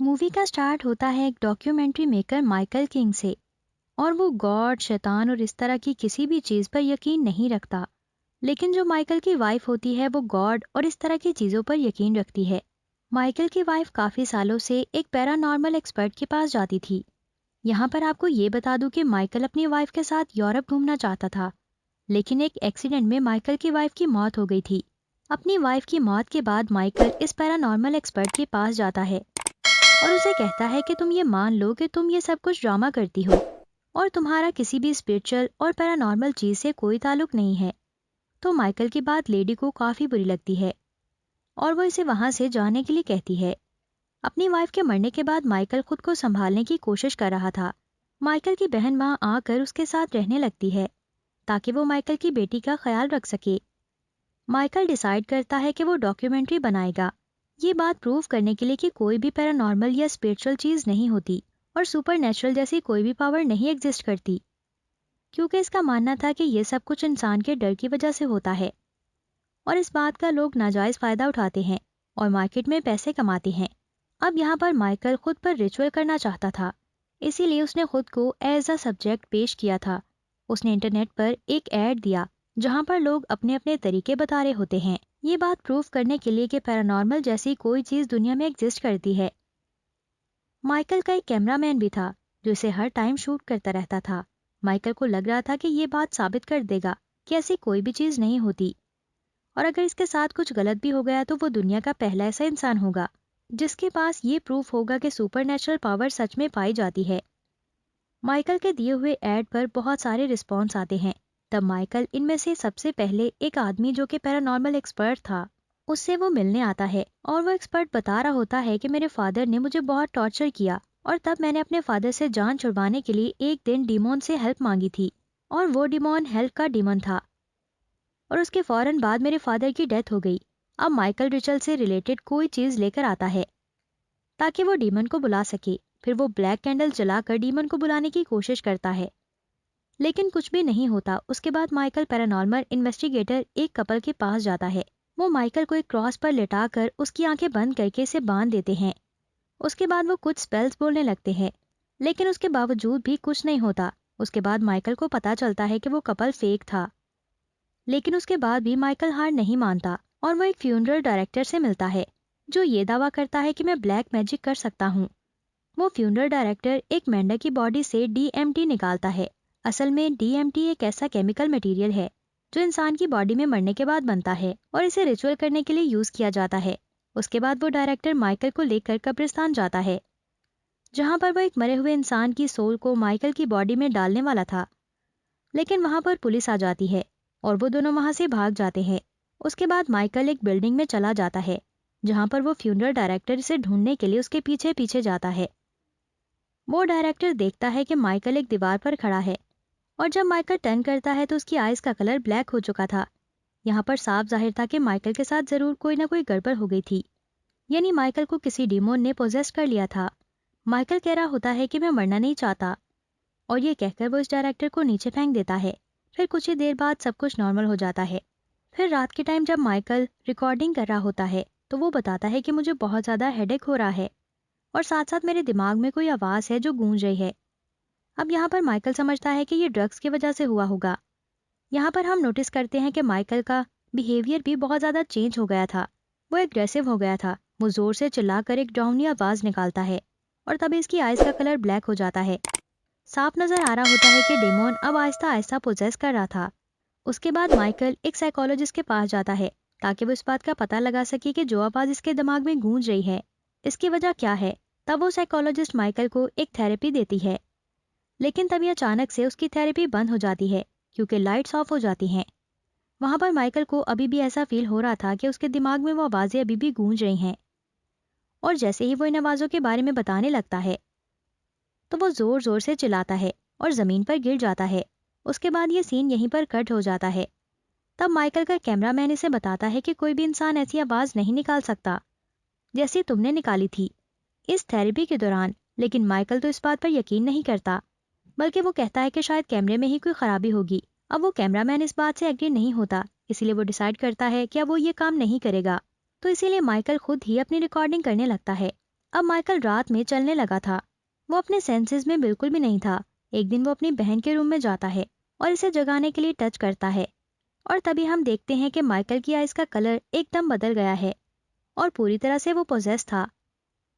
Movie का start होता है एक डॉक्यूमेंट्री मेकर माइकल किंग से। और वो गॉड, शैतान और इस तरह की किसी भी चीज पर यकीन नहीं रखता। लेकिन जो माइकल की वाइफ होती है वो गॉड और इस तरह की चीजों पर यकीन रखती है। माइकल की वाइफ काफी सालों से एक पैरानॉर्मल एक्सपर्ट के पास जाती थी। यहाँ पर आपको ये बता दूं कि माइकल अपनी वाइफ के साथ यूरोप घूमना चाहता था। लेकिन एक एक्सीडेंट में माइकल की वाइफ की मौत हो गई थी। अपनी वाइफ की मौत के बाद माइकल इस पैरानॉर्मल एक्सपर्ट के पास जाता है और उसे कहता है कि तुम ये मान लो कि तुम ये सब कुछ ड्रामा करती हो और तुम्हारा किसी भी स्पिरिचुअल और पैरानॉर्मल चीज से कोई ताल्लुक नहीं है। तो माइकल की बात लेडी को काफी बुरी लगती है और वो इसे वहां से जाने के लिए कहती है। अपनी वाइफ के मरने के बाद माइकल खुद को संभालने की कोशिश कर रहा था। माइकल की बहन वहां आकर उसके साथ रहने लगती है ताकि वो माइकल की बेटी का ख्याल रख सके। माइकल डिसाइड करता है कि वो डॉक्यूमेंट्री बनाएगा, ये बात प्रूव करने के लिए कि कोई भी पैरानॉर्मल या स्पिरिचुअल चीज नहीं होती और सुपरनेचुरल जैसी कोई भी पावर नहीं एग्जिस्ट करती, क्योंकि इसका मानना था कि ये सब कुछ इंसान के डर की वजह से होता है और इस बात का लोग नाजायज फायदा उठाते हैं और मार्केट में पैसे कमाते हैं। अब यहाँ पर माइकल खुद पर रिचुअल करना चाहता था, इसीलिए उसने खुद को एज अ सब्जेक्ट पेश किया था। उसने इंटरनेट पर एक ऐड दिया जहाँ पर लोग अपने अपने तरीके बता रहे होते हैं, ये बात प्रूव करने के लिए कि पैरानॉर्मल जैसी कोई चीज दुनिया में एग्जिस्ट करती है। माइकल का एक कैमरामैन भी था जो इसे हर टाइम शूट करता रहता था। माइकल को लग रहा था कि ये बात साबित कर देगा कि ऐसी कोई भी चीज नहीं होती और अगर इसके साथ कुछ गलत भी हो गया तो वो दुनिया का पहला ऐसा इंसान होगा जिसके पास ये प्रूफ होगा कि सुपरनेचुरल पावर सच में पाई जाती है। माइकल के दिए हुए ऐड पर बहुत सारे रिस्पॉन्स आते हैं। तब माइकल इनमें से सबसे पहले एक आदमी जो कि पैरानॉर्मल एक्सपर्ट था उससे वो मिलने आता है और वो एक्सपर्ट बता रहा होता है कि मेरे फादर ने मुझे बहुत टॉर्चर किया और तब मैंने अपने फादर से जान छुड़वाने के लिए एक दिन डिमोन से हेल्प मांगी थी और वो डिमोन हेल्प का डिमन था और उसके फौरन बाद मेरे फादर की डेथ हो गई। अब माइकल रिचल से रिलेटेड कोई चीज लेकर आता है ताकि वो डीमन को बुला सके। फिर वो ब्लैक कैंडल जलाकर डीमन को बुलाने की कोशिश करता है लेकिन कुछ भी नहीं होता। उसके बाद माइकल पैरानॉर्मल इन्वेस्टिगेटर एक कपल के पास जाता है। वो माइकल को एक क्रॉस पर लेटाकर उसकी आंखें बंद करके इसे बांध देते हैं। उसके बाद वो कुछ स्पेल्स बोलने लगते हैं लेकिन उसके बावजूद भी कुछ नहीं होता। उसके बाद माइकल को पता चलता है कि वो कपल फेक था, लेकिन उसके बाद भी माइकल हार नहीं मानता और वो एक फ्यूनरल डायरेक्टर से मिलता है जो ये दावा करता है कि मैं ब्लैक मैजिक कर सकता हूँ। वो फ्यूनरल डायरेक्टर एक मेंढक की बॉडी से डीएमटी निकालता है। असल में डीएमटी एक ऐसा केमिकल मटेरियल है जो इंसान की बॉडी में मरने के बाद बनता है और इसे रिचुअल करने के लिए यूज किया जाता है। उसके बाद वो डायरेक्टर माइकल को लेकर कब्रिस्तान जाता है जहाँ पर वो एक मरे हुए इंसान की सोल को माइकल की बॉडी में डालने वाला था, लेकिन वहाँ पर पुलिस आ जाती है और वो दोनों वहाँ से भाग जाते हैं। उसके बाद माइकल एक बिल्डिंग में चला जाता है जहाँ पर वो फ्यूनरल डायरेक्टर इसे ढूंढने के लिए उसके पीछे पीछे जाता है। वो डायरेक्टर देखता है कि माइकल एक दीवार पर खड़ा है और जब माइकल टर्न करता है तो उसकी आइज का कलर ब्लैक हो चुका था। यहाँ पर साफ जाहिर था कि माइकल के साथ जरूर कोई ना कोई गड़बड़ हो गई थी, यानी माइकल को किसी डिमोन ने पोजेस कर लिया था। माइकल कह रहा होता है कि मैं मरना नहीं चाहता और ये कहकर वो इस डायरेक्टर को नीचे फेंक देता है। फिर कुछ ही देर बाद सब कुछ नॉर्मल हो जाता है। फिर रात के टाइम जब माइकल रिकॉर्डिंग कर रहा होता है तो वो बताता है कि मुझे बहुत ज़्यादा हेडेक हो रहा है और साथ साथ मेरे दिमाग में कोई आवाज़ है जो गूंज रही है। अब यहाँ पर माइकल समझता है कि ये ड्रग्स की वजह से हुआ होगा। यहाँ पर हम नोटिस करते हैं कि माइकल का बिहेवियर भी बहुत ज़्यादा चेंज हो गया था। वो एग्रेसिव हो गया था। वो ज़ोर से चिल्लाकर एक डरावनी आवाज़ निकालता है और तभी इसकी आइज़ का कलर ब्लैक हो जाता है। साफ नजर आ रहा होता है कि डेमोन अब आहिस्ता आहिस्ता पोजेस कर रहा था। उसके बाद माइकल एक साइकोलॉजिस्ट के पास जाता है ताकि वो इस बात का पता लगा सके कि जो आवाज़ इसके दिमाग में गूंज रही है इसकी वजह क्या है। तब वो साइकोलॉजिस्ट माइकल को एक थेरेपी देती है, लेकिन तभी अचानक से उसकी थेरेपी बंद हो जाती है क्योंकि लाइट्स ऑफ हो जाती हैं। वहां पर माइकल को अभी भी ऐसा फील हो रहा था कि उसके दिमाग में वो आवाज़ें अभी भी गूंज रही हैं और जैसे ही वो इन आवाज़ों के बारे में बताने लगता है तो वो जोर जोर से चिल्लाता है और जमीन पर गिर जाता है। उसके बाद ये सीन यहीं पर कट हो जाता है। तब माइकल का कैमरामैन इसे बताता है कि कोई भी इंसान ऐसी आवाज नहीं निकाल सकता जैसी तुमने निकाली थी इस थेरेपी के दौरान। लेकिन माइकल तो इस बात पर यकीन नहीं करता, बल्कि वो कहता है कि शायद कैमरे में ही कोई खराबी होगी। अब वो कैमरामैन इस बात से एग्री नहीं होता, इसीलिए वो डिसाइड करता है कि अब वो ये काम नहीं करेगा। तो इसीलिए माइकल खुद ही अपनी रिकॉर्डिंग करने लगता है। अब माइकल रात में चलने लगा था। वो अपने सेंसेस में बिल्कुल भी नहीं था। एक दिन वो अपनी बहन के रूम में जाता है और इसे जगाने के लिए टच करता है, और तभी हम देखते हैं कि माइकल की आइज का कलर एकदम बदल गया है और पूरी तरह से वो पोजेस था,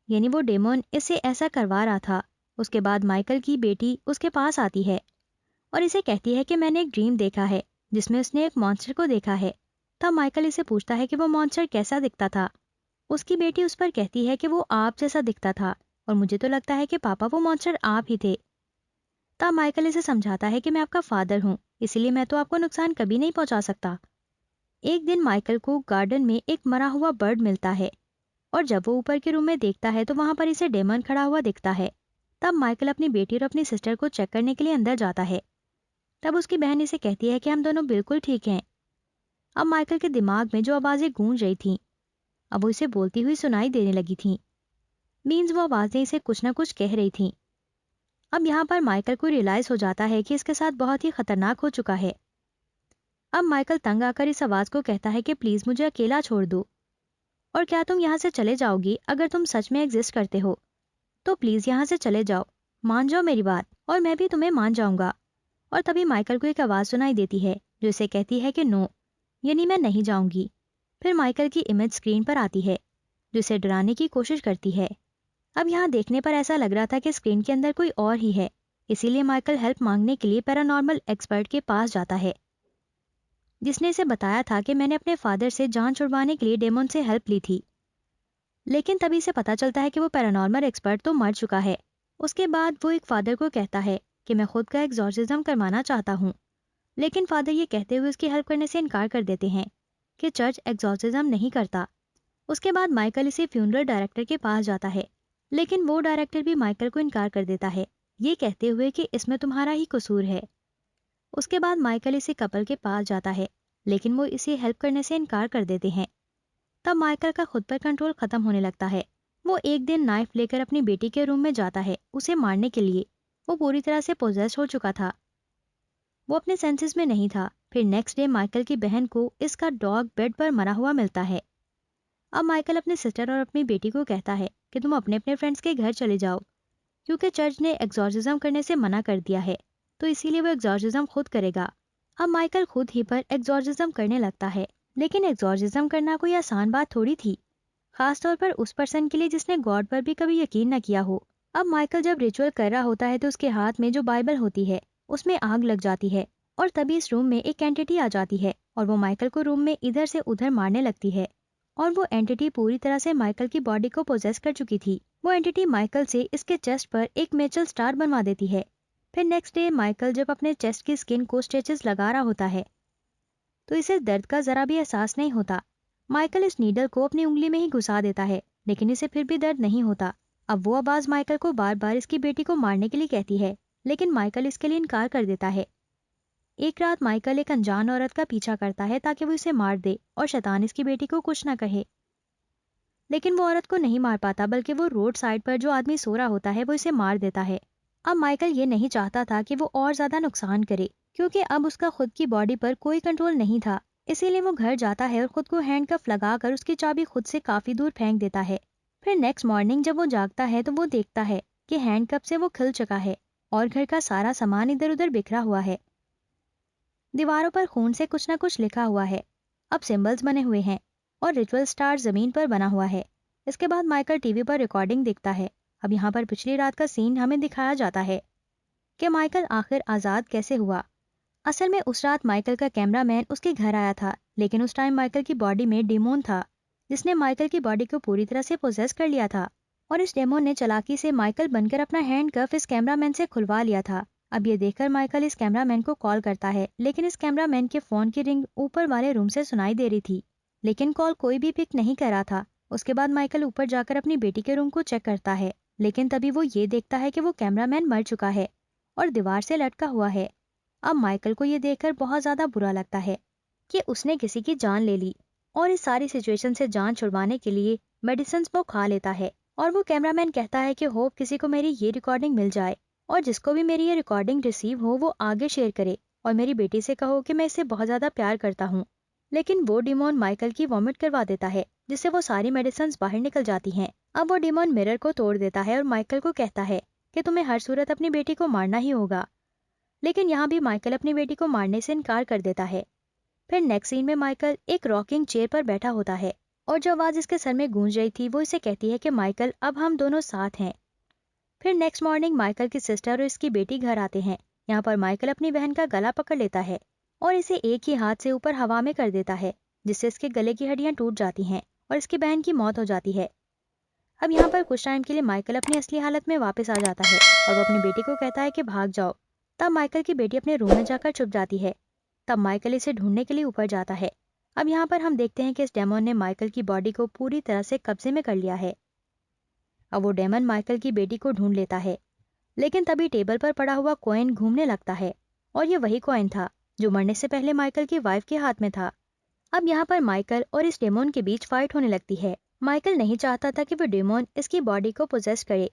यानी वो डेमोन इसे ऐसा करवा रहा था। उसके बाद माइकल की बेटी उसके पास आती है और इसे कहती है कि मैंने एक ड्रीम देखा है जिसमें उसने एक मॉन्स्टर को देखा है। तब माइकल इसे पूछता है कि वो मॉन्स्टर कैसा दिखता था। उसकी बेटी उस पर कहती है कि वो आप जैसा दिखता था और मुझे तो लगता है कि पापा वो मॉन्स्टर आप ही थे। तब माइकल इसे समझाता है कि मैं आपका फादर हूँ, इसलिए मैं तो आपको नुकसान कभी नहीं पहुंचा सकता। एक दिन माइकल को गार्डन में एक मरा हुआ बर्ड मिलता है और जब वो ऊपर के रूम में देखता है तो वहां पर इसे डेमन खड़ा हुआ दिखता है। तब माइकल अपनी बेटी और अपनी सिस्टर को चेक करने के लिए अंदर जाता है। तब उसकी बहन इसे कहती है कि हम दोनों बिल्कुल ठीक हैं। अब माइकल के दिमाग में जो आवाजें गूंज रही थीं, अब वो इसे बोलती हुई सुनाई देने लगी थीं। मीन्स वो आवाजें इसे कुछ न कुछ कह रही थीं। अब यहाँ पर माइकल को रियलाइज हो जाता है कि इसके साथ बहुत ही खतरनाक हो चुका है। अब माइकल तंग आकर इस आवाज को कहता है कि प्लीज मुझे अकेला छोड़ दो, और क्या तुम यहाँ से चले जाओगी? अगर तुम सच में एग्जिस्ट करते हो तो प्लीज यहाँ से चले जाओ, मान जाओ मेरी बात और मैं भी तुम्हें मान जाऊंगा। और तभी माइकल को एक आवाज सुनाई देती है जो इसे कहती है कि नो, यानी मैं नहीं जाऊंगी। फिर माइकल की इमेज स्क्रीन पर आती है जो इसे डराने की कोशिश करती है। अब यहाँ देखने पर ऐसा लग रहा था कि स्क्रीन के अंदर कोई और ही है, इसीलिए माइकल हेल्प मांगने के लिए पैरानॉर्मल एक्सपर्ट के पास जाता है, जिसने इसे बताया था कि मैंने अपने फादर से जान छुड़वाने के लिए डेमन से हेल्प ली थी। लेकिन तभी से पता चलता है कि वो पैरानॉर्मल एक्सपर्ट तो मर चुका है। उसके बाद वो एक फादर को कहता है कि मैं खुद का एग्जॉर्सिज्म करवाना चाहता हूँ, लेकिन फादर ये कहते हुए उसकी हेल्प करने से इनकार कर देते हैं कि चर्च एग्जॉर्सिज्म नहीं करता। उसके बाद माइकल इसे फ्यूनरल डायरेक्टर के पास जाता है, लेकिन वो डायरेक्टर भी माइकल को इनकार कर देता है, ये कहते हुए कि इसमें तुम्हारा ही कसूर है। उसके बाद माइकल इसी कपल के पास जाता है, लेकिन वो इसे हेल्प करने से इनकार कर देते हैं। तब माइकल का खुद पर कंट्रोल खत्म होने लगता है। वो एक दिन नाइफ लेकर अपनी बेटी के रूम में जाता है उसे मारने के लिए। वो पूरी तरह से पोजेस हो चुका था, वो अपने सेंसेस में नहीं था। फिर नेक्स्ट डे माइकल की बहन को इसका डॉग बेड पर मरा हुआ मिलता है। अब माइकल अपने सिस्टर और अपनी बेटी को कहता है कि तुम अपने अपने फ्रेंड्स के घर चले जाओ, क्योंकि चर्च ने एग्जॉर्सिज्म करने से मना कर दिया है, तो इसीलिए वो एग्जॉर्सिज्म खुद करेगा। अब माइकल खुद ही पर एग्जॉर्सिज्म करने लगता है, लेकिन एग्जॉर्सिज्म करना कोई आसान बात थोड़ी थी, खासतौर पर उस पर्सन के लिए जिसने गॉड पर भी कभी यकीन न किया हो। अब माइकल जब रिचुअल कर रहा होता है तो उसके हाथ में जो बाइबल होती है उसमें आग लग जाती है, और तभी इस रूम में एक एंटिटी आ जाती है और वो माइकल को रूम में इधर से उधर मारने लगती है। और वो एंटिटी पूरी तरह से माइकल की बॉडी को पोजेस कर चुकी थी। वो एंटिटी माइकल से इसके चेस्ट पर एक मेटल स्टार बनवा देती है। फिर नेक्स्ट डे माइकल जब अपने चेस्ट की स्किन को स्ट्रेचेस लगा रहा होता है तो इसे दर्द का जरा भी एहसास नहीं होता। माइकल इस नीडल को अपनी उंगली में ही घुसा देता है, लेकिन इसे फिर भी दर्द नहीं होता। अब वो आवाज माइकल को बार बार इसकी बेटी को मारने के लिए कहती है, लेकिन माइकल इसके लिए इनकार कर देता है। एक रात माइकल एक अनजान औरत का पीछा करता है ताकि वो इसे मार दे और शैतान इसकी बेटी को कुछ न कहे, लेकिन वो औरत को नहीं मार पाता, बल्कि वो रोड साइड पर जो आदमी सो रहा होता है वो इसे मार देता है। अब माइकल ये नहीं चाहता था कि वो और ज्यादा नुकसान करे, क्योंकि अब उसका खुद की बॉडी पर कोई कंट्रोल नहीं था। इसीलिए वो घर जाता है और खुद को हैंडकफ लगाकर उसकी चाबी खुद से काफी दूर फेंक देता है। फिर नेक्स्ट मॉर्निंग जब वो जागता है तो वो देखता है कि हैंडकफ से वो खिल चुका है और घर का सारा सामान इधर उधर बिखरा हुआ है। दीवारों पर खून से कुछ न कुछ लिखा हुआ है, अब सिंबल्स बने हुए हैं और रिचुअल स्टार जमीन पर बना हुआ है। इसके बाद माइकल टीवी पर रिकॉर्डिंग देखता है। अब यहाँ पर पिछली रात का सीन हमें दिखाया जाता है कि माइकल आखिर आज़ाद कैसे हुआ। असल में उस रात माइकल का कैमरामैन उसके घर आया था, लेकिन उस टाइम माइकल की बॉडी में डेमोन था जिसने माइकल की बॉडी को पूरी तरह से पोजेस कर लिया था, और इस डेमोन ने चालाकी से माइकल बनकर अपना हैंडकफ इस कैमरामैन से खुलवा लिया था। अब ये देखकर माइकल इस कैमरामैन को कॉल करता है, लेकिन इस कैमरामैन के फोन की रिंग ऊपर वाले रूम से सुनाई दे रही थी, लेकिन कॉल कोई भी पिक नहीं कर रहा था। उसके बाद माइकल ऊपर जाकर अपनी बेटी के रूम को चेक करता है, लेकिन तभी वो ये देखता है कि वो कैमरामैन मर चुका है और दीवार से लटका हुआ है। अब माइकल को ये देखकर बहुत ज्यादा बुरा लगता है कि उसने किसी की जान ले ली, और इस सारी सिचुएशन से जान छुड़वाने के लिए मेडिसिन वो खा लेता है। और वो कैमरामैन कहता है कि होप किसी को मेरी ये रिकॉर्डिंग मिल जाए, और जिसको भी मेरी ये रिकॉर्डिंग रिसीव हो वो आगे शेयर करे, और मेरी बेटी से कहो कि मैं इसे बहुत ज्यादा प्यार करता हूँ। लेकिन वो डिमोन माइकल की वॉमिट करवा देता है, जिससे वो सारी मेडिसिन बाहर निकल जाती हैं। अब वो डेमन मिरर को तोड़ देता है और माइकल को कहता है कि तुम्हें हर सूरत अपनी बेटी को मारना ही होगा। लेकिन यहाँ भी माइकल अपनी बेटी को मारने से इनकार कर देता है। फिर नेक्स्ट सीन में माइकल एक रॉकिंग चेयर पर बैठा होता है और जो आवाज इसके सर में गूंज रही थी वो इसे कहती है कि माइकल अब हम दोनों साथ हैं। फिर नेक्स्ट मॉर्निंग माइकल की सिस्टर और इसकी बेटी घर आते हैं। यहाँ पर माइकल अपनी बहन का गला पकड़ लेता है और इसे एक ही हाथ से ऊपर हवा में कर देता है, जिससे इसके गले की हड्डियां टूट जाती हैं और इसकी बहन की मौत हो जाती है। अब यहाँ पर कुछ टाइम के लिए माइकल अपनी असली हालत में वापस आ जाता है और वो अपनी बेटी को कहता है कि भाग जाओ। तब माइकल की बेटी अपने रूम में जाकर छुप जाती है। तब माइकल इसे ढूंढने के लिए ऊपर जाता है। अब यहाँ पर हम देखते हैं कि इस डेमन ने माइकल की बॉडी को पूरी तरह से कब्जे में कर लिया है। अब वो डेमन माइकल की बेटी को ढूंढ लेता है, लेकिन तभी टेबल पर पड़ा हुआ कॉइन घूमने लगता है और ये वही कॉइन था जो मरने से पहले माइकल की वाइफ के हाथ में था। अब यहाँ पर माइकल और इस डेमन के बीच फाइट होने लगती है। माइकल नहीं चाहता था कि वो डेमन इसकी बॉडी को पोजेस करे,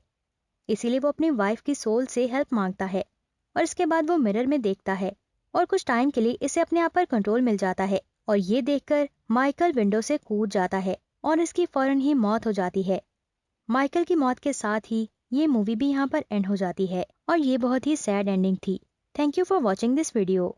इसीलिए वो अपनी वाइफ की सोल से हेल्प मांगता है और इसके बाद वो मिरर में देखता है और कुछ टाइम के लिए इसे अपने आप पर कंट्रोल मिल जाता है और ये देखकर माइकल विंडो से कूद जाता है और इसकी फौरन ही मौत हो जाती है। माइकल की मौत के साथ ही ये मूवी भी यहाँ पर एंड हो जाती है और ये बहुत ही सैड एंडिंग थी। Thank you for watching this video.